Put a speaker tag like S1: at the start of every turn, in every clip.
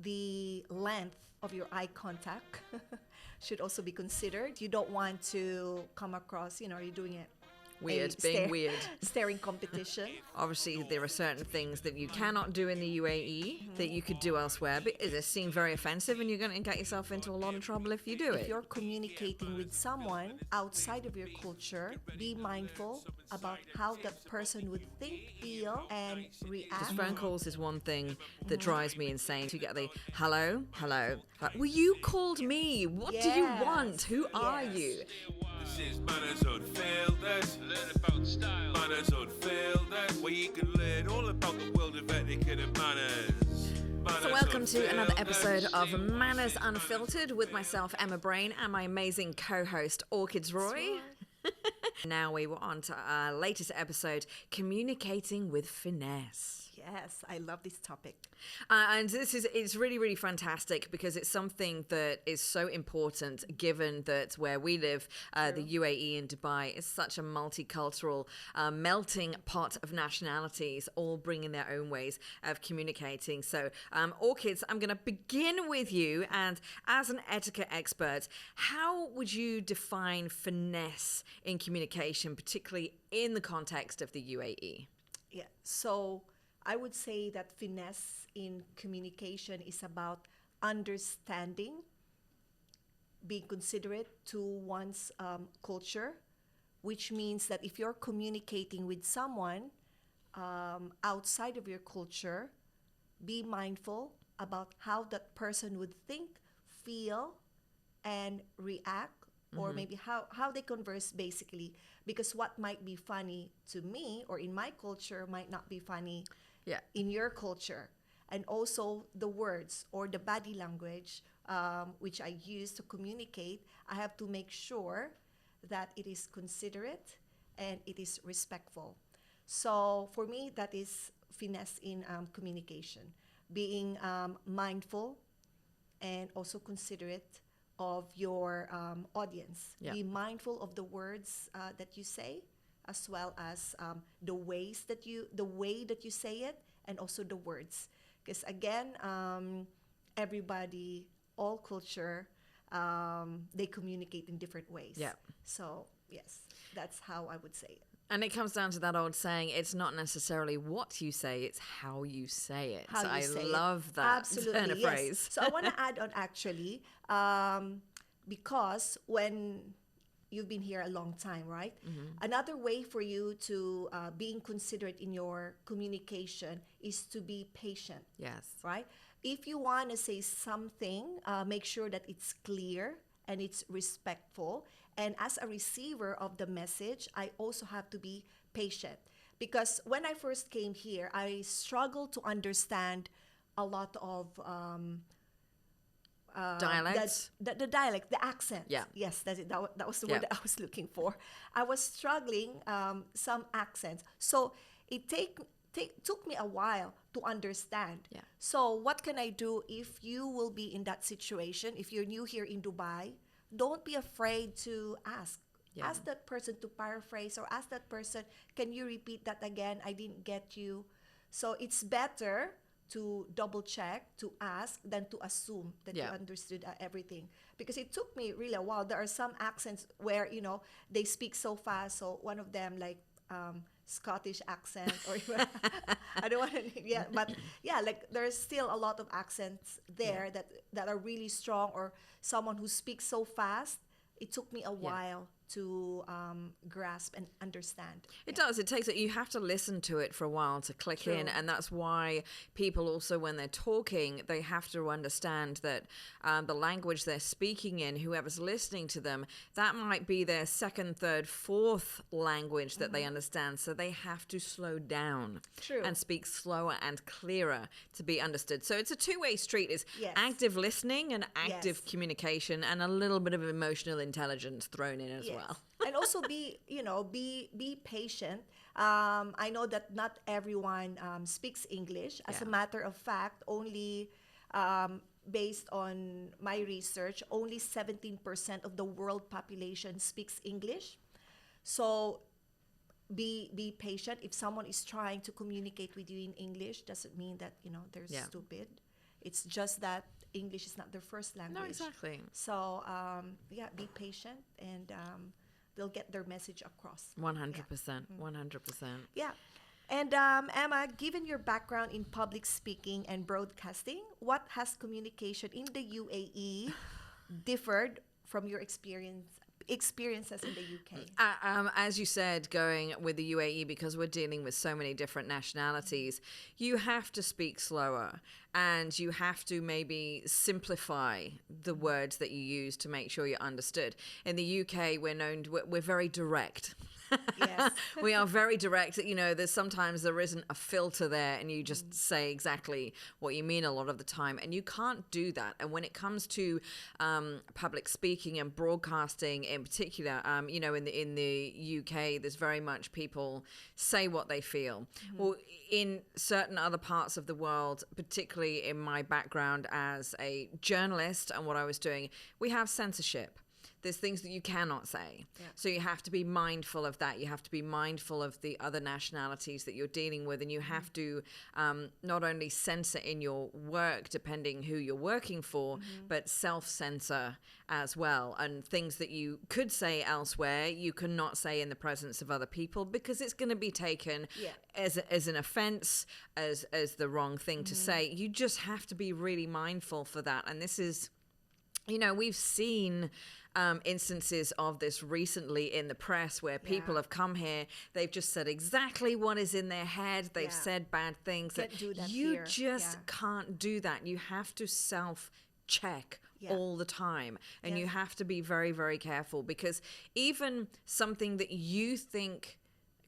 S1: the length of your eye contact should also be considered. You don't want to come across, you're doing it
S2: Weird, being weird.
S1: Staring competition.
S2: Obviously, there are certain things that you cannot do in the UAE that you could do elsewhere, but it seems very offensive and you're going to get yourself into a lot of trouble if you do it.
S1: If you're communicating with someone outside of your culture, be mindful about how that person would think, feel, and react.
S2: Because phone calls is one thing that drives me insane. You get the hello. Well, you called me. What do you want? Who are you?
S3: This is MannersUnfiltered. Learn about style. MannersUnfiltered, where you can learn all about the world of etiquette and manners.
S2: So welcome to another episode of Manners Unfiltered with myself, Emma Brain, and my amazing co-host, Orchids Roy. Now we were on to our latest episode, Communicating with Finesse.
S1: Yes, I love this topic.
S2: And it's really, really fantastic because it's something that is so important given that where we live, the UAE and Dubai, is such a multicultural melting pot of nationalities, all bringing their own ways of communicating. So, Orchids, I'm going to begin with you. And as an etiquette expert, how would you define finesse in communication, particularly in the context of the UAE?
S1: Yeah, so I would say that finesse in communication is about understanding, being considerate to one's culture, which means that if you're communicating with someone outside of your culture, be mindful about how that person would think, feel, and react, or maybe how they converse basically, because what might be funny to me or in my culture might not be funny in your culture. And also the words or the body language which I use to communicate, I have to make sure that it is considerate and it is respectful. So for me, that is finesse in communication, being mindful and also considerate of your audience. Be mindful of the words that you say, as well as the way that you say it, and also the words. Because again, everybody, all culture, they communicate in different ways.
S2: Yeah.
S1: So yes, that's how I would say it.
S2: And it comes down to that old saying, it's not necessarily what you say, it's how you say it.
S1: How you say
S2: love
S1: it.
S2: that
S1: Absolutely,
S2: turn of
S1: yes.
S2: phrase.
S1: So I want to add on actually, because when you've been here a long time, right? Another way for you to being considerate in your communication is to be patient.
S2: Yes.
S1: Right? If you want to say something, make sure that it's clear and it's respectful. And as a receiver of the message, I also have to be patient. Because when I first came here, I struggled to understand a lot of
S2: dialects?
S1: The dialect, the accent.
S2: Yeah.
S1: Yes, that's it. That was the word that I was looking for. I was struggling some accents. So it took me a while to understand.
S2: Yeah.
S1: So what can I do if you will be in that situation? If you're new here in Dubai, don't be afraid to ask.
S2: Yeah.
S1: Ask that person to paraphrase, or ask that person, can you repeat that again? I didn't get you. So it's better to double check, to ask, than to assume that you understood everything. Because it took me really a while. There are some accents where, they speak so fast. So one of them, like Scottish accent, or I don't want to, but like there's still a lot of accents there that are really strong, or someone who speaks so fast. It took me a while to grasp and understand.
S2: It does. It takes it. You have to listen to it for a while to click in, and that's why people also, when they're talking, they have to understand that the language they're speaking in, whoever's listening to them, that might be their second, third, fourth language that they understand. So they have to slow down and speak slower and clearer to be understood. So it's a two-way street. It's active listening and active communication, and a little bit of emotional intelligence thrown in as well.
S1: And also be patient. I know that not everyone speaks English. As a matter of fact, only based on my research, only 17% of the world population speaks English. So be patient. If someone is trying to communicate with you in English, doesn't mean that they're stupid. It's just that English is not their first language.
S2: No, exactly.
S1: So, yeah, be patient, and they'll get their message across.
S2: 100%. 100%.
S1: Yeah. And Emma, given your background in public speaking and broadcasting, what has communication in the UAE differed from your experiences in the UK?
S2: As you said, going with the UAE, because we're dealing with so many different nationalities, you have to speak slower, and you have to maybe simplify the words that you use to make sure you're understood. In the UK, we're very direct.
S1: Yes.
S2: We are very direct. You know, sometimes there isn't a filter there, and you just say exactly what you mean a lot of the time, and you can't do that. And when it comes to public speaking and broadcasting in particular, you know, in the UK, there's very much people say what they feel. Well, in certain other parts of the world, particularly in my background as a journalist and what I was doing, we have censorship. There's things that you cannot say.
S1: Yeah.
S2: So you have to be mindful of that. You have to be mindful of the other nationalities that you're dealing with. And you have to not only censor in your work, depending who you're working for, but self-censor as well. And things that you could say elsewhere, you cannot say in the presence of other people, because it's going to be taken as an offense, as the wrong thing to say. You just have to be really mindful for that. And this is, you know, we've seen instances of this recently in the press where people have come here, they've just said exactly what is in their head, they've said bad things.
S1: Can't do that
S2: you
S1: here.
S2: just can't do that. You have to self-check all the time, and you have to be very, very careful, because even something that you think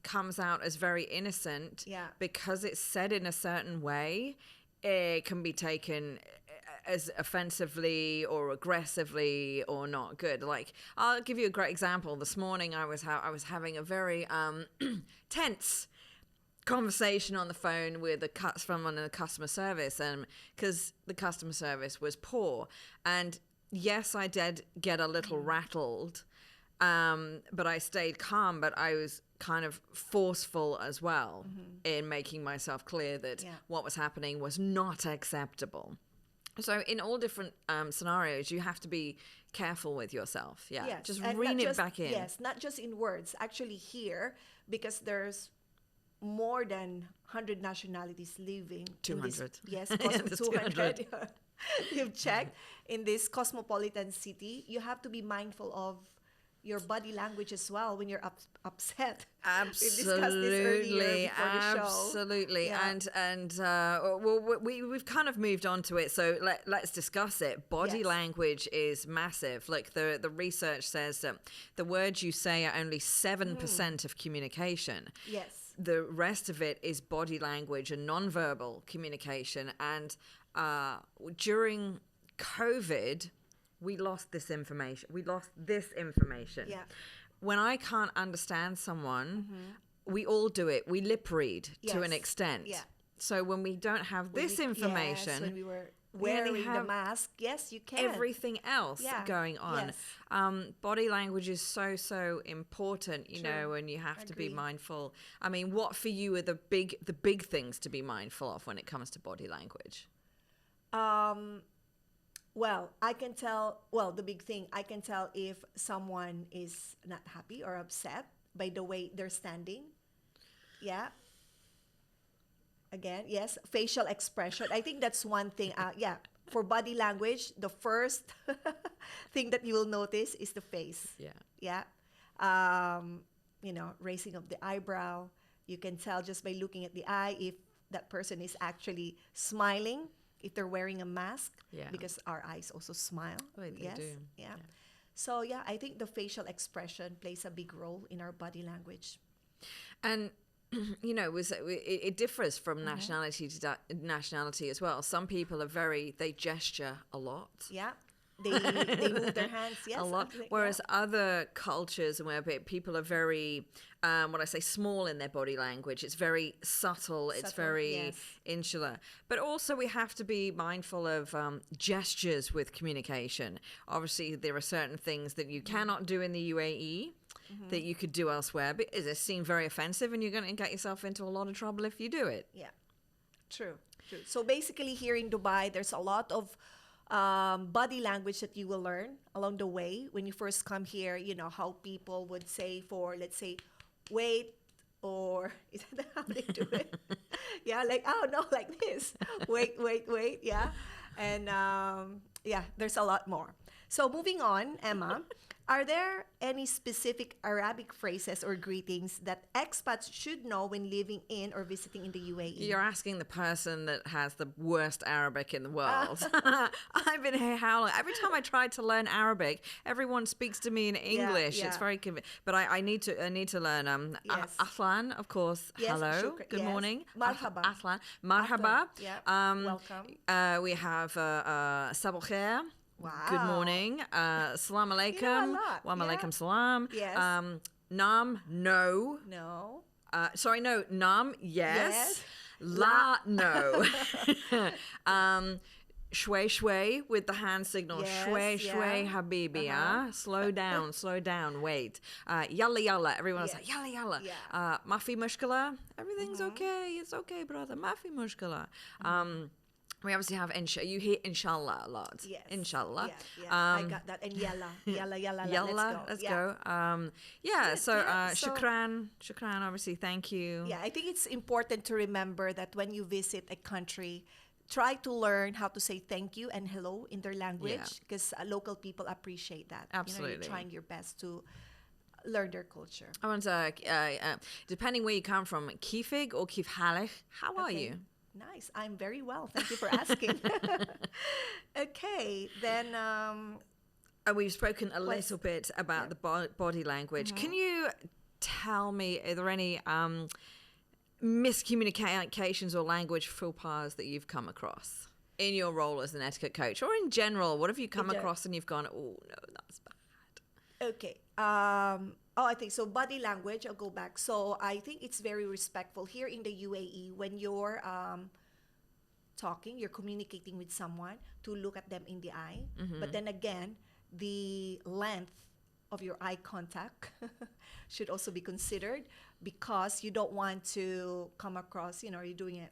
S2: comes out as very innocent, because it's said in a certain way, it can be taken as offensively or aggressively or not good. Like, I'll give you a great example. This morning I was having a very tense conversation on the phone with someone in the customer service, and because the customer service was poor, and yes, I did get a little rattled, but I stayed calm, but I was kind of forceful as well in making myself clear that what was happening was not acceptable. So in all different scenarios, you have to be careful with yourself.
S1: Yes.
S2: Just
S1: And
S2: rein
S1: not
S2: it
S1: just-
S2: back in.
S1: Yes, not just in words. Actually here, because there's more than 100 nationalities living.
S2: 200.
S1: Yes,
S2: There's
S1: 200. You've checked. In this cosmopolitan city, you have to be mindful of your body language as well when you're upset.
S2: Absolutely,
S1: before the show.
S2: absolutely.
S1: Yeah.
S2: And well, we've kind of moved on to it, so let's discuss it. Body
S1: Yes.
S2: language is massive. Like the research says that the words you say are only 7% of communication.
S1: Yes.
S2: The rest of it is body language and nonverbal communication. And during COVID, we lost this information.
S1: Yeah.
S2: When I can't understand someone, we all do it. We lip read to an
S1: Yes.
S2: extent.
S1: Yeah.
S2: So when we don't have this
S1: Yes,
S2: information,
S1: when we were
S2: we only
S1: wearing the
S2: have
S1: mask, yes, you can.
S2: everything else
S1: Yeah.
S2: going on.
S1: Yes.
S2: Body language is so important, you know, and you have to be
S1: Agree.
S2: mindful. I mean, what for you are the big things to be mindful of when it comes to body language?
S1: Well, I can tell, the big thing, I can tell if someone is not happy or upset by the way they're standing. Yeah. Again, yes, facial expression. I think that's one thing. For body language, the first thing that you will notice is the face.
S2: Yeah.
S1: Yeah. You know, raising of the eyebrow. You can tell just by looking at the eye if that person is actually smiling, if they're wearing a mask, because our eyes also smile.
S2: They do.
S1: Yeah. So, I think the facial expression plays a big role in our body language.
S2: And you know, it differs from nationality to nationality as well. Some people they gesture a lot.
S1: Yeah. They move their hands, yes.
S2: A lot. Whereas other cultures where people are very, small in their body language. It's very subtle. It's very insular. But also we have to be mindful of gestures with communication. Obviously, there are certain things that you cannot do in the UAE that you could do elsewhere. But it seems very offensive, and you're going to get yourself into a lot of trouble if you do it.
S1: Yeah, true. True. So basically, here in Dubai, there's a lot of body language that you will learn along the way. When you first come here, you know how people would say for, let's say, wait, or is that how they do it? Yeah, like, oh no, like this. Wait, wait, wait. Yeah. And yeah, there's a lot more. So moving on, Emma, are there any specific Arabic phrases or greetings that expats should know when living in or visiting in the UAE?
S2: You're asking the person that has the worst Arabic in the world. I've been here how long? Every time I try to learn Arabic, everyone speaks to me in English.
S1: yeah.
S2: It's very but I need to learn
S1: Yes.
S2: Ahlan, of course.
S1: Yes,
S2: Hello.
S1: shukra-
S2: Good
S1: yes.
S2: morning.
S1: Marhaba.
S2: Ahlan. Marhaba.
S1: Yeah. Welcome.
S2: We have Sabal Khair.
S1: Wow.
S2: Good morning. Salam alaikum.
S1: You know a lot,
S2: Wa
S1: yeah.
S2: alaikum salam.
S1: Yes.
S2: Nam, no.
S1: No.
S2: Sorry, no. Nam, yes.
S1: Yes.
S2: La, no. Shway, shway with the hand signal.
S1: Yes,
S2: Shway, shway,
S1: yeah.
S2: habibi. Slow down, wait. Yalla, yalla. Everyone was
S1: Yes.
S2: like, yalla, yalla.
S1: Yeah.
S2: Mafi mushkala. Everything's okay. It's okay, brother. Mafi mushkala. We obviously have you hear inshallah a lot.
S1: Yes.
S2: Inshallah.
S1: Yeah. I got that. And yalla.
S2: Yalla, let's go.
S1: Good,
S2: So
S1: yeah. So-
S2: shukran, obviously, thank you.
S1: Yeah, I think it's important to remember that when you visit a country, try to learn how to say thank you and hello in their language because local people appreciate that. You know,
S2: Absolutely.
S1: you're trying your best to learn their culture.
S2: I want to, depending where you come from, kifig or kif halach, how are
S1: Okay.
S2: you?
S1: Nice. I'm very well. Thank you for asking. Okay, then
S2: We've spoken a little bit about the body language. Can you tell me, are there any miscommunications or language faux pas that you've come across in your role as an etiquette coach, or in general? What have you come across and you've gone, oh no, that's bad?
S1: okay. I think so. Body language, I'll go back. So I think it's very respectful here in the UAE when you're talking, you're communicating with someone to look at them in the eye. But then again, the length of your eye contact should also be considered because you don't want to come across, you know, you're doing it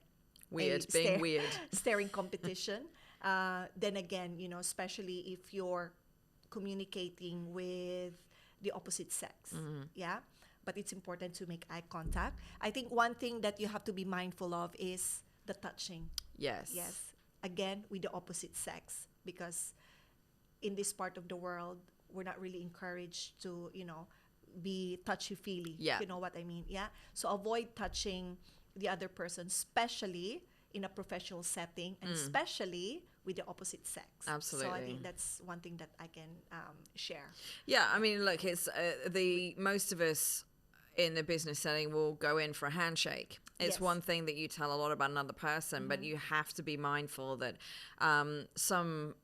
S2: Weird, being weird.
S1: staring competition. Then again, you know, especially if you're communicating with the opposite sex. Yeah. But it's important to make eye contact. I think one thing that you have to be mindful of is the touching.
S2: Yes.
S1: Yes. Again, with the opposite sex, because in this part of the world, we're not really encouraged to, you know, be touchy-feely.
S2: Yeah.
S1: You know what I mean? Yeah. So avoid touching the other person, especially in a professional setting, and especially with the opposite sex. So I
S2: Absolutely.
S1: think that's one thing that I can share.
S2: Yeah, I mean, look, it's most of us in the business setting will go in for a handshake. It's
S1: Yes.
S2: one thing that you tell a lot about another person, but you have to be mindful that some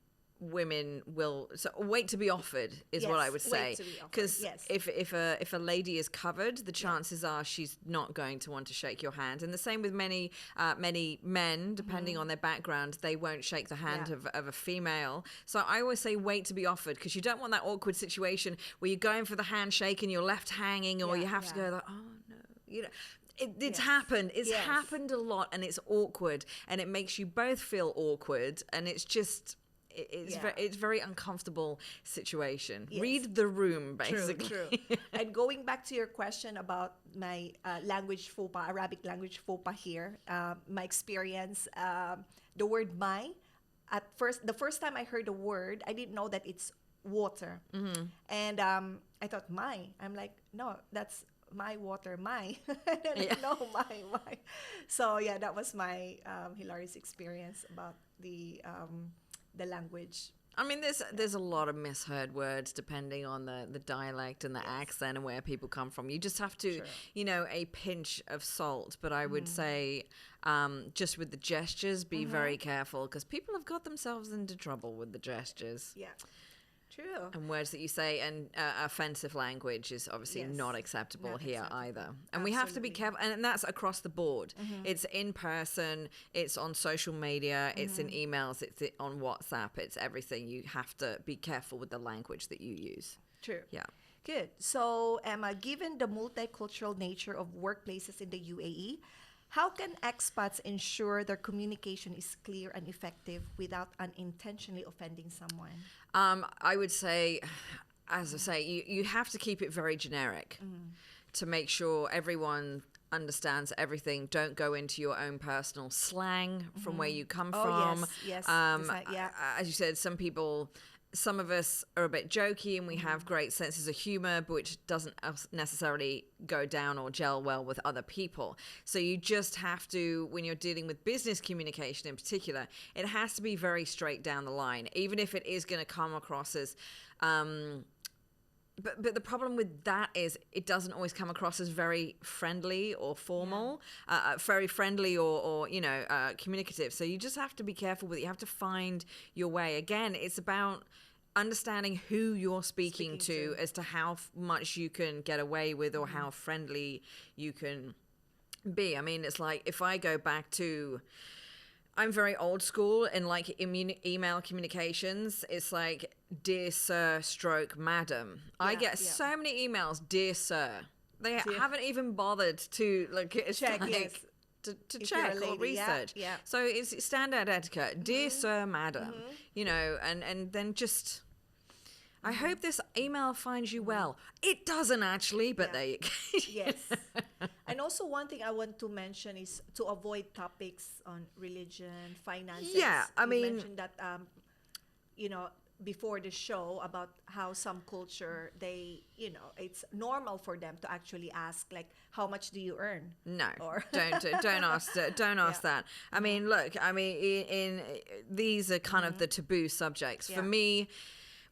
S2: women will wait to be offered is what I
S1: Yes,
S2: would
S1: wait
S2: say,
S1: to be offered,
S2: because
S1: yes.
S2: if a lady is covered, the chances are she's not going to want to shake your hand. And the same with many men, depending on their background, they won't shake the hand
S1: Yeah.
S2: of a female. So I always say wait to be offered, because you don't want that awkward situation where you're going for the handshake and you're left hanging, or
S1: Yeah,
S2: you have to
S1: yeah.
S2: go like, oh no, you know. It's
S1: Yes.
S2: happened. It's
S1: Yes.
S2: happened a lot, and it's awkward, and it makes you both feel awkward, and it's just it's very uncomfortable situation.
S1: Yes.
S2: Read the room, basically.
S1: True. And going back to your question about my language faux pas, Arabic language faux pas here, my experience, the word my, the first time I heard the word, I didn't know that it's water. And I thought I'm like, no, that's my water, my. I didn't know my. So yeah, that was my hilarious experience about the language.
S2: I mean, there's a lot of misheard words depending on the dialect and the accent and where people come from. You just have to, a pinch of salt. But I would say, just with the gestures, be very careful, because people have got themselves into trouble with the gestures.
S1: Yeah, true.
S2: And words that you say, and offensive language is obviously
S1: Yes,
S2: not acceptable
S1: not
S2: here
S1: acceptable.
S2: either. And we have to be
S1: Absolutely.
S2: careful, and that's across the board. It's in person, it's on social media, it's in emails, it's on WhatsApp, it's everything. You have to be careful with the language that you use.
S1: True.
S2: Yeah.
S1: Good. So, Emma, given the multicultural nature of workplaces in the UAE, How can expats ensure their communication is clear and effective without unintentionally offending someone?
S2: I would say, as I say, you have to keep it very generic to make sure everyone understands everything. Don't go into your own personal slang from where you come from.
S1: Yes.
S2: As you said, some of us are a bit jokey and we have great senses of humor, but which doesn't necessarily go down or gel well with other people. So you just have to, when you're dealing with business communication in particular, it has to be very straight down the line, even if it is going to come across as But the problem with that is it doesn't always come across as very friendly or formal, very friendly or communicative. So you just have to be careful with it. You have to find your way. Again, it's about understanding who you're speaking to as to how much you can get away with or how friendly you can be. I mean, it's like if I go back to... I'm very old school in like email communications. It's like, dear sir, stroke, madam. I get so many emails, dear sir. They haven't even bothered to
S1: Check,
S2: to check or research.
S1: Yeah.
S2: So it's standard etiquette, dear sir, madam. And then just... I hope this email finds you well. It doesn't actually, but there you go.
S1: Yes. And also one thing I want to mention is to avoid topics on religion, finances.
S2: Yeah, I mean...
S1: You mentioned that, before the show about how some culture, it's normal for them to actually ask, like, how much do you earn?
S2: No,
S1: or
S2: don't ask that. I mean, look, in these are kind of the taboo subjects. For me,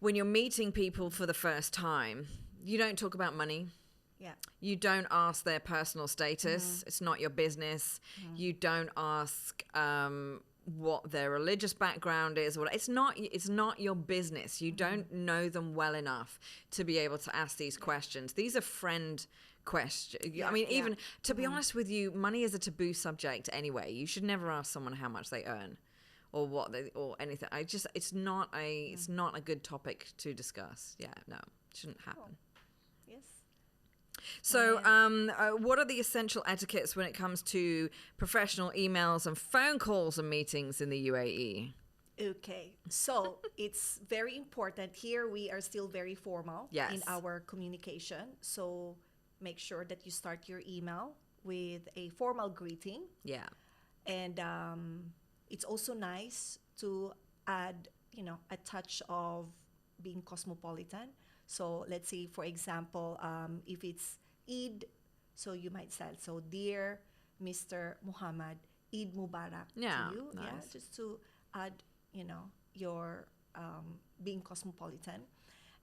S2: when you're meeting people for the first time, you don't talk about money.
S1: Yeah.
S2: You don't ask their personal status. It's not your business. You don't ask what their religious background is. It's not your business. You don't know them well enough to be able to ask these questions. These are friend questions. Even to be honest with you, money is a taboo subject anyway. You should never ask someone how much they earn. Or or anything. It's not a good topic to discuss. Yeah, no, it shouldn't happen.
S1: Cool. Yes.
S2: So, what are the essential etiquettes when it comes to professional emails and phone calls and meetings in the UAE?
S1: Okay, so it's very important. Here we are still very formal in our communication. So make sure that you start your email with a formal greeting.
S2: Yeah.
S1: And it's also nice to add, a touch of being cosmopolitan. So let's say, for example, if it's Eid, so you might say, so dear Mr. Muhammad, Eid Mubarak to you.
S2: Nice.
S1: Yeah, just to add, your being cosmopolitan.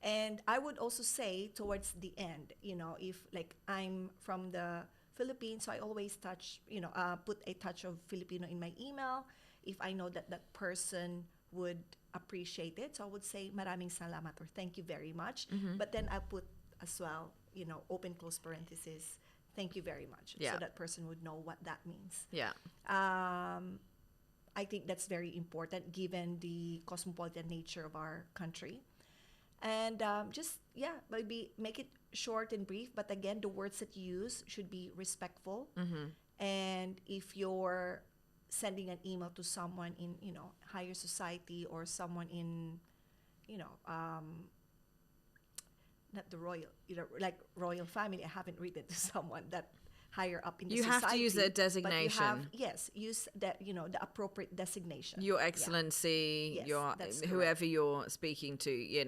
S1: And I would also say towards the end, if like I'm from the Philippines, so I always put a touch of Filipino in my email. If I know that person would appreciate it, so I would say maraming salamat or thank you very much. But then I put as well, open close parentheses, thank you very much, so that person would know what that means.
S2: Yeah.
S1: I think that's very important given the cosmopolitan nature of our country. And maybe make it short and brief, but again, the words that you use should be respectful. And if you're sending an email to someone in, higher society or someone in, not the royal, like royal family, I haven't written to someone that higher up in the society.
S2: You have to use a designation.
S1: Use that, the appropriate designation.
S2: Your Excellency,
S1: Yes, that's
S2: whoever you're speaking to, you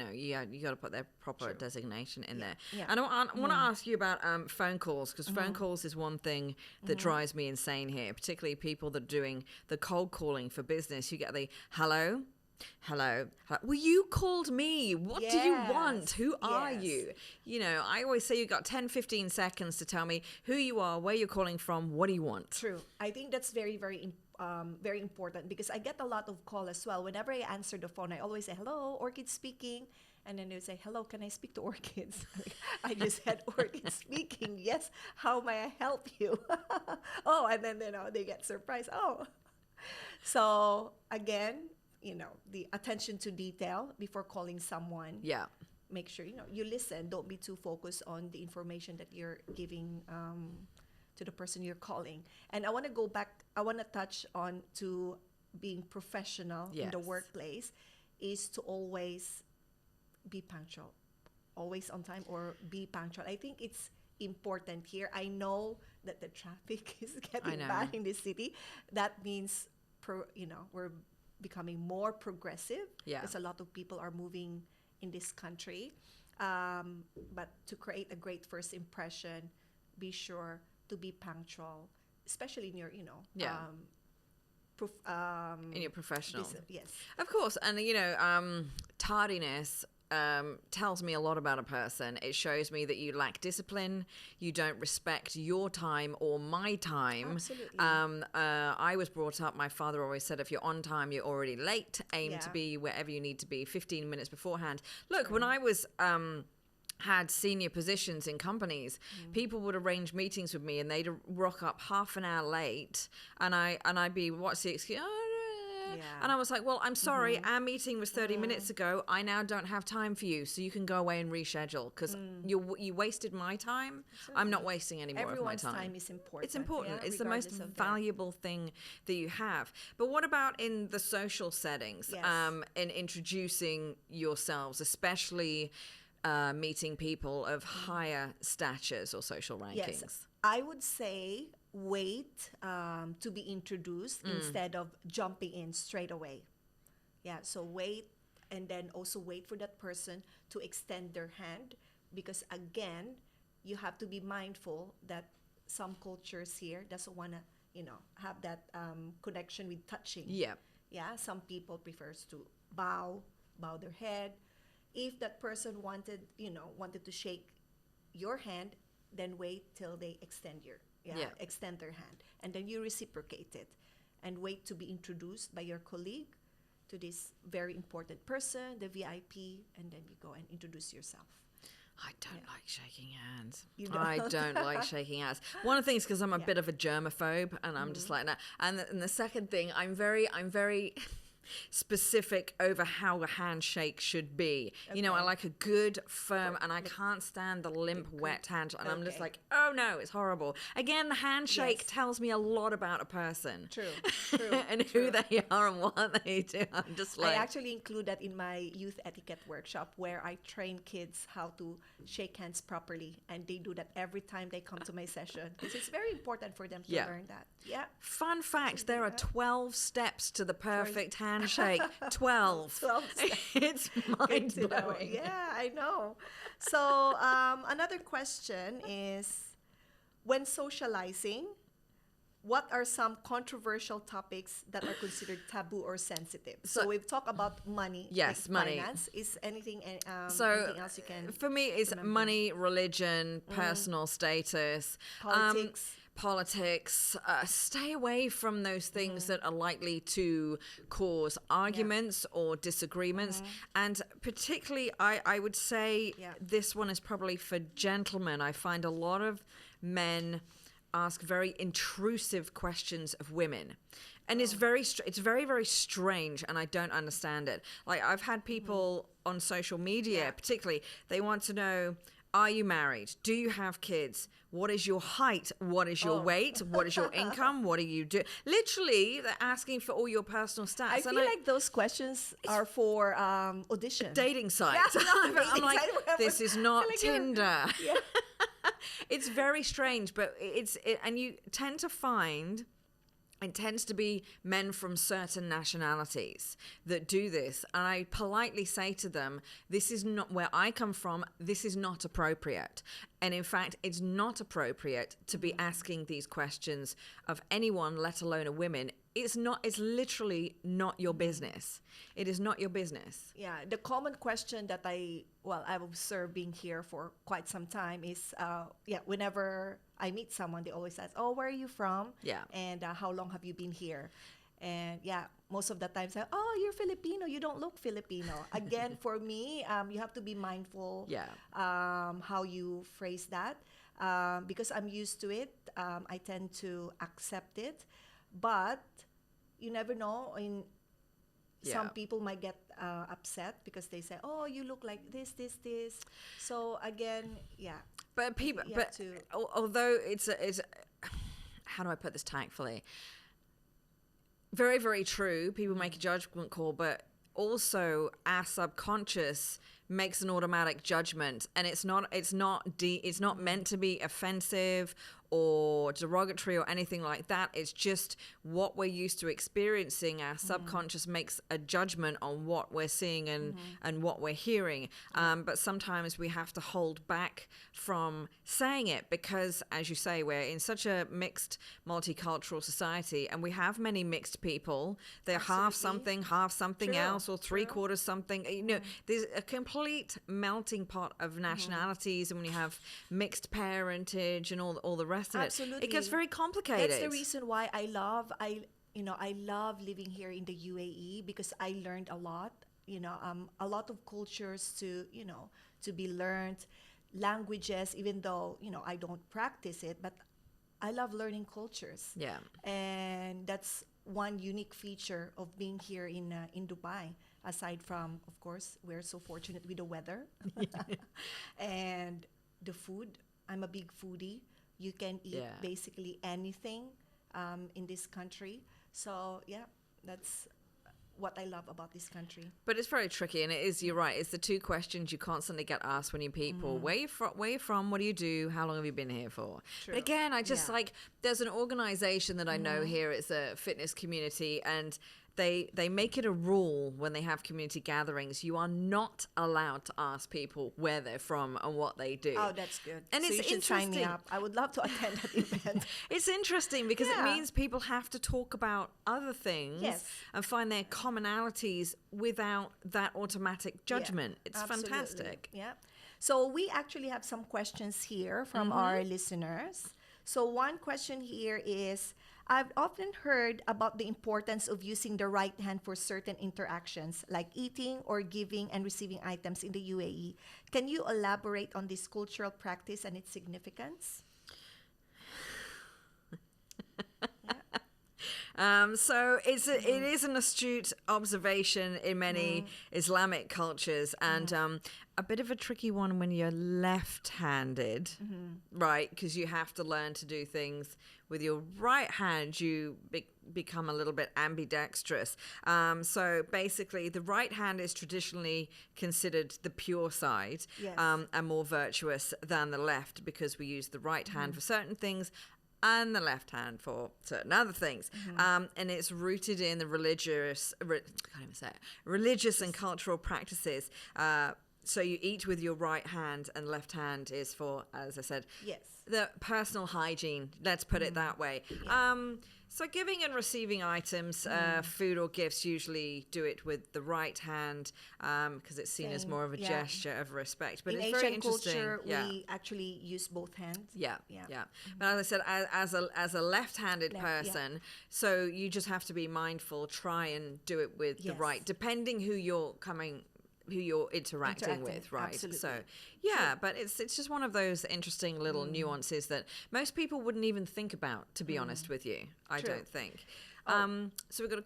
S2: got to put their proper designation in there.
S1: Yeah.
S2: And I want to ask you about phone calls, because phone calls is one thing that drives me insane here, particularly people that are doing the cold calling for business. You get the hello. Well, you called me. What do you want? Who are you? I always say you got 10, 15 seconds to tell me who you are, where you're calling from, what do you want?
S1: True. I think that's very, very very important, because I get a lot of call as well. Whenever I answer the phone, I always say, hello, Orchids speaking. And then they would say, hello, can I speak to Orchids? I just had Orchids speaking. Yes, how may I help you? Oh, and then they get surprised. Oh. So again, the attention to detail before calling someone.
S2: Yeah.
S1: Make sure, you listen. Don't be too focused on the information that you're giving to the person you're calling. And I want to go back, I want to touch on to being professional in the
S2: Yes.
S1: workplace is to always be punctual, always on time or be punctual. I think it's important here. I know that the traffic is getting
S2: know.
S1: bad in the city. That means, we're becoming more progressive.
S2: Yeah.
S1: Because a lot of people are moving in this country. But to create a great first impression, be sure to be punctual, especially in your,
S2: Yeah. In your professional.
S1: yes.
S2: Of course. And, tardiness tells me a lot about a person. It shows me that you lack discipline. You don't respect your time or my time.
S1: Absolutely.
S2: I was brought up, my father always said, if you're on time, you're already late. Aim to
S1: Yeah.
S2: be wherever you need to be 15 minutes beforehand. Look, when I was... had senior positions in companies, people would arrange meetings with me and they'd rock up half an hour late, and I'd be, what's the excuse?
S1: Yeah.
S2: And I was like, well, I'm sorry, our meeting was 30 minutes ago. I now don't have time for you, so you can go away and reschedule because you wasted my time. I'm not wasting any more
S1: Everyone's
S2: of my
S1: time is important.
S2: It's important.
S1: Yeah,
S2: It's the most
S1: regardless of that.
S2: valuable thing that you have. But what about in the social settings?
S1: Yes.
S2: In introducing yourselves, especially meeting people of higher statures or social rankings?
S1: Yes, I would say wait to be introduced instead of jumping in straight away. Yeah, so wait, and then also wait for that person to extend their hand, because again, you have to be mindful that some cultures here doesn't want to, have that connection with touching.
S2: Yeah.
S1: Yeah, some people prefers to bow their head. If that person wanted to shake your hand, then wait till they extend extend their hand, and then you reciprocate it, and wait to be introduced by your colleague to this very important person, the VIP, and then you go and introduce yourself.
S2: I don't like shaking hands.
S1: You don't?
S2: I don't like shaking hands. One of the things because I'm a bit of a germaphobe, and I'm just like that. And the second thing, I'm very specific over how a handshake should be. I like a good, firm, and I can't stand the limp, wet hand. And I'm just
S1: Okay.
S2: like, oh no, it's horrible. Again, the handshake
S1: Yes.
S2: tells me a lot about a person.
S1: True.
S2: And who they are and what they do. I'm just like,
S1: I actually include that in my youth etiquette workshop, where I train kids how to shake hands properly, and they do that every time they come to my session, because it's very important for them to
S2: Yeah.
S1: learn that. Yeah.
S2: fun fact, there are 12 steps to the perfect handshake. 12.
S1: 12 steps.
S2: It's
S1: Good
S2: mind
S1: to know.
S2: blowing.
S1: Yeah, I know. So another question is, when socializing, what are some controversial topics that are considered taboo or sensitive? So we've talked about money.
S2: Yes,
S1: like
S2: money.
S1: Finance. Is anything
S2: So
S1: anything else you can?
S2: for me, it's
S1: remember?
S2: money, religion, personal status,
S1: Politics.
S2: politics. Stay away from those things that are likely to cause arguments or disagreements. And particularly, I would say
S1: Yeah.
S2: this one is probably for gentlemen. I find a lot of men ask very intrusive questions of women. And it's very, very strange, and I don't understand it. Like, I've had people on social media, particularly, they want to know, are you married? Do you have kids? What is your height? What is your weight? What is your income? What do you do? Literally, they're asking for all your personal stats.
S1: I feel like those questions are for audition.
S2: dating site.
S1: Yeah,
S2: I'm
S1: dating
S2: like,
S1: site.
S2: this is not
S1: Like you're-
S2: Tinder.
S1: Yeah.
S2: It's very strange, but and you tend to find it tends to be men from certain nationalities that do this. And I politely say to them, this is not where I come from. This is not appropriate. And in fact, it's not appropriate to be asking these questions of anyone, let alone a woman. It's literally not your business. It is not your business.
S1: Yeah, the common question that I've observed being here for quite some time is, whenever I meet someone, they always ask, oh, where are you from?
S2: Yeah.
S1: And how long have you been here? And most of the time say, oh, you're Filipino, you don't look Filipino. Again, for me, you have to be mindful how you phrase that, because I'm used to it. I tend to accept it. But you never know. Some people might get upset because they say, "Oh, you look like this." So again, yeah.
S2: But people,
S1: You
S2: but
S1: have to-
S2: although it's how do I put this tactfully? Very, very true. People make a judgment call, but also our subconscious makes an automatic judgment, and it's not meant to be offensive or derogatory or anything like that. It's just what we're used to experiencing. Our subconscious makes a judgment on what we're seeing and what we're hearing. But sometimes we have to hold back from saying it because, as you say, we're in such a mixed, multicultural society, and we have many mixed people. They're half something, half something
S1: True,
S2: else, or three
S1: true.
S2: quarters something. You know, there's a complete melting pot of nationalities, and when you have mixed parentage and all the rest of it,
S1: Absolutely.
S2: it gets very complicated.
S1: That's the reason why I love living here in the UAE because I learned a lot. A lot of cultures to be learned, languages. Even though I don't practice it, but I love learning cultures.
S2: Yeah.
S1: And that's one unique feature of being here in Dubai. Aside from, of course, we're so fortunate with the weather and the food. I'm a big foodie. You can eat basically anything in this country. So yeah, that's what I love about this country.
S2: But it's very tricky, and it is, you're right, it's the two questions you constantly get asked when you people, where you from, what do you do, how long have you been here for?
S1: True.
S2: But again, I just
S1: Yeah.
S2: there's an organization that I know here, it's a fitness community, and they make it a rule when they have community gatherings, you are not allowed to ask people where they're from and what they do.
S1: Oh, that's good.
S2: And
S1: so
S2: it's
S1: you should sign me
S2: interesting.
S1: up. I would love to attend that event.
S2: It's interesting because it
S1: Yeah.
S2: means people have to talk about other things
S1: Yes.
S2: and find their commonalities without that automatic judgment.
S1: Yeah,
S2: It's
S1: absolutely.
S2: fantastic.
S1: Yeah. So we actually have some questions here from our listeners. So one question here is, I've often heard about the importance of using the right hand for certain interactions, like eating or giving and receiving items in the UAE. Can you elaborate on this cultural practice and its significance?
S2: So it is an astute observation in many Islamic cultures, and a bit of a tricky one when you're left-handed, right? Because you have to learn to do things with your right hand. You become a little bit ambidextrous. So basically, the right hand is traditionally considered the pure side,
S1: Yes.
S2: and more virtuous than the left, because we use the right hand for certain things and the left hand for certain other things. And it's rooted in the religious and cultural practices. So you eat with your right hand, and left hand is for, as I said,
S1: Yes.
S2: the personal hygiene. Let's put it that way. So giving and receiving items, food or gifts, usually do it with the right hand because it's seen as
S1: Same,
S2: more of a
S1: yeah.
S2: gesture of respect. But
S1: In
S2: it's very
S1: Asian
S2: interesting.
S1: culture,
S2: Yeah.
S1: we actually use both hands.
S2: Yeah,
S1: Yeah.
S2: yeah. But as I said, as a left-handed
S1: Left, yeah.
S2: person, so you just have to be mindful. Try and do it with the
S1: Yes.
S2: right, depending who you're interacting with, right?
S1: Absolutely.
S2: So yeah, but it's just one of those interesting little nuances that most people wouldn't even think about, to be honest with you. I
S1: True.
S2: don't think. So we've got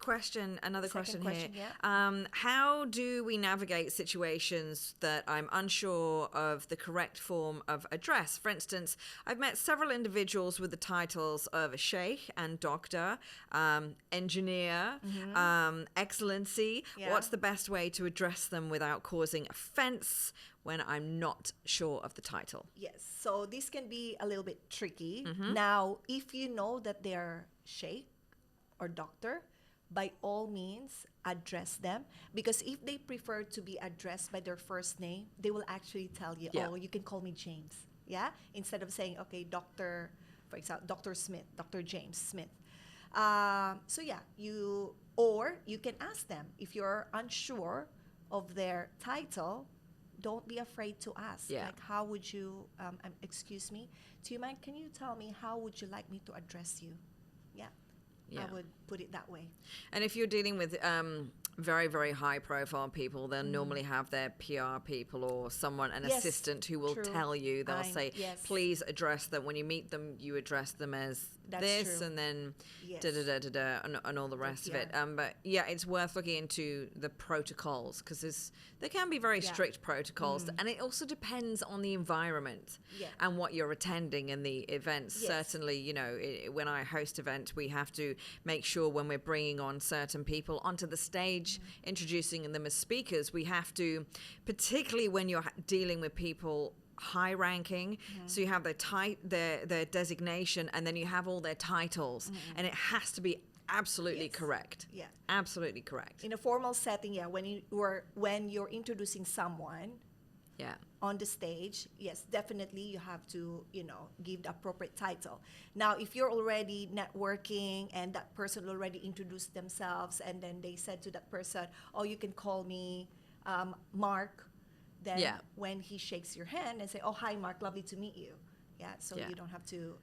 S2: another
S1: Second
S2: question here.
S1: question,
S2: How do we navigate situations that I'm unsure of the correct form of address? For instance, I've met several individuals with the titles of a sheikh and doctor, engineer, excellency.
S1: Yeah.
S2: What's the best way to address them without causing offense when I'm not sure of the title?
S1: Yes. So this can be a little bit tricky.
S2: Mm-hmm.
S1: Now, if you know that they're sheikh or doctor, by all means, address them. Because if they prefer to be addressed by their first name, they will actually tell you,
S2: Yeah.
S1: oh, you can call me James. Yeah? Instead of saying, okay, Dr., for example, Dr. Smith, Dr. James Smith. So yeah, you can ask them. If you're unsure of their title, don't be afraid to ask.
S2: Yeah.
S1: Like, how would you, excuse me, do you mind, can you tell me how would you like me to address you? Yeah.
S2: Yeah.
S1: I would put it that way.
S2: And if you're dealing with very, very high profile people, they'll normally have their PR people or an
S1: Yes,
S2: assistant who will
S1: true.
S2: tell you, they'll say,
S1: yes.
S2: please address them. When you meet them, you address them as
S1: That's
S2: this,
S1: true.
S2: and then
S1: Yes.
S2: da da da da da, and all the rest of it.
S1: Yeah.
S2: But yeah, it's worth looking into the protocols because there can be very
S1: Yeah.
S2: strict protocols, and it also depends on the environment
S1: Yeah.
S2: and what you're attending in the events.
S1: Yes.
S2: Certainly, when I host events, we have to make sure when we're bringing on certain people onto the stage, introducing them as speakers, we have to, particularly when you're dealing with people high ranking, so you have their designation, and then you have all their titles, and it has to be absolutely
S1: Yes.
S2: correct.
S1: Yeah.
S2: Absolutely correct.
S1: In a formal setting, yeah, when you're introducing someone
S2: Yeah.
S1: on the stage, yes, definitely you have to, give the appropriate title. Now, if you're already networking and that person already introduced themselves and then they said to that person, oh, you can call me Mark, then
S2: Yeah.
S1: when he shakes your hand and say, oh, hi, Mark, lovely to meet you. Yeah, so
S2: Yeah.
S1: you don't have to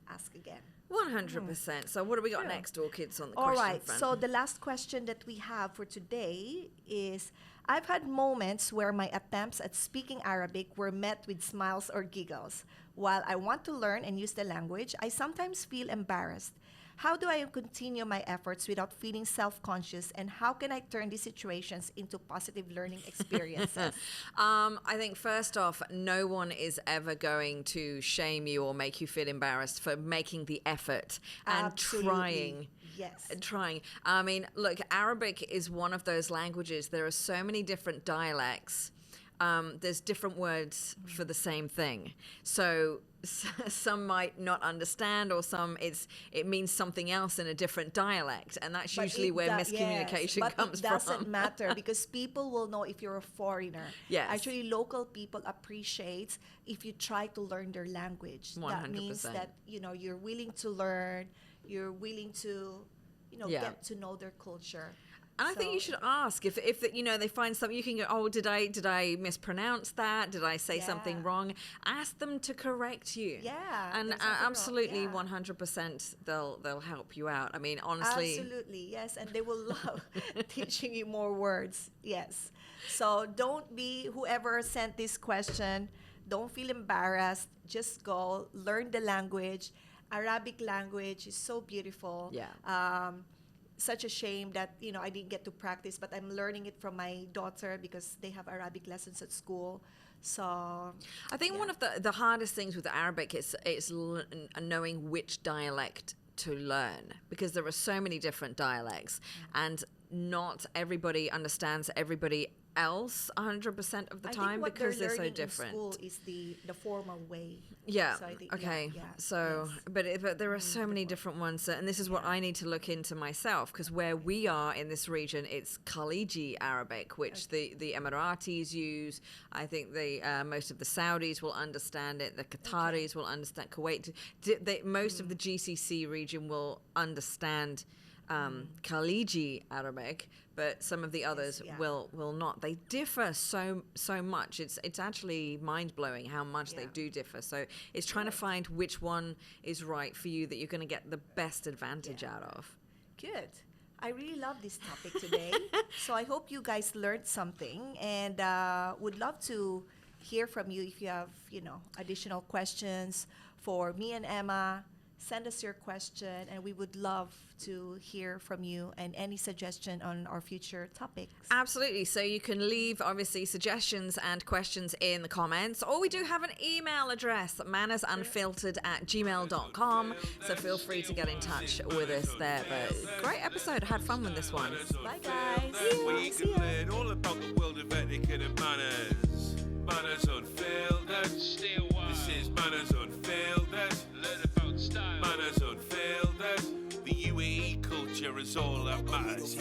S1: ask again.
S2: 100%. So what do we got
S1: Sure.
S2: next, Orchids, on the
S1: All
S2: question
S1: right.
S2: front?
S1: So the last question that we have for today is, I've had moments where my attempts at speaking Arabic were met with smiles or giggles. While I want to learn and use the language, I sometimes feel embarrassed. How do I continue my efforts without feeling self-conscious, and how can I turn these situations into positive learning experiences?
S2: I think first off, no one is ever going to shame you or make you feel embarrassed for making the effort and
S1: Absolutely.
S2: trying.
S1: Yes.
S2: Trying. I mean, look, Arabic is one of those languages. There are so many different dialects. There's different words for the same thing. So some might not understand, or it means something else in a different dialect, and that's
S1: But
S2: usually
S1: it
S2: where
S1: yes,
S2: miscommunication
S1: but
S2: comes
S1: it doesn't
S2: from.
S1: matter because people will know if you're a foreigner.
S2: Yes.
S1: Actually, local people appreciate if you try to learn their language. That means
S2: 100%.
S1: that you're willing to learn, you're willing to
S2: Yeah.
S1: get to know their culture.
S2: And I think you should ask if they find something, you can go, oh, did I mispronounce that? Did I say something
S1: Yeah.
S2: wrong? Ask them to correct you.
S1: Yeah,
S2: And
S1: there's nothing wrong.
S2: absolutely,
S1: Yeah.
S2: 100%, they'll help you out. I mean, honestly,
S1: Absolutely, yes, and they will love teaching you more words. Yes. So don't be whoever sent this question. Don't feel embarrassed. Just go learn the language. Arabic language is so beautiful.
S2: Yeah.
S1: Such a shame that I didn't get to practice, but I'm learning it from my daughter because they have Arabic lessons at school. So
S2: I think one of the hardest things with Arabic is knowing which dialect to learn, because there are so many different dialects, and not everybody understands everybody else 100% of the
S1: I
S2: time
S1: think what
S2: because
S1: they're
S2: they're so
S1: learning
S2: different.
S1: in school is the formal way.
S2: Yeah.
S1: So I think,
S2: Okay.
S1: yeah,
S2: So,
S1: yes.
S2: but there are so many different ones, and this is what I need to look into myself, because where we are in this region, it's Khaliji Arabic, which the Emiratis use. I think most of the Saudis will understand it. The Qataris will understand. Kuwait. Most of the GCC region will understand Khaliji Arabic, but some of the others
S1: yeah.
S2: will not. They differ so much. It's actually mind blowing how much they
S1: Yeah.
S2: do differ. So it's trying to find which one is right for you that you're going to get the best advantage out of.
S1: Good. I really love this topic today. So I hope you guys learned something, and would love to hear from you if you have, additional questions for me and Emma. Send us your question, and we would love to hear from you and any suggestion on our future topics.
S2: Absolutely. So you can leave, obviously, suggestions and questions in the comments, or we do have an email address, mannersunfiltered@gmail.com. So feel free to get in touch with us there. But great episode. Had fun with this one.
S1: Bye, guys.
S3: Where you
S1: See
S3: can
S1: ya.
S3: learn all about the world of etiquette and manners. Manners Unfiltered. This is Manners Unfiltered. Learn about style. Manners Unfiltered. The UAE culture is all that matters.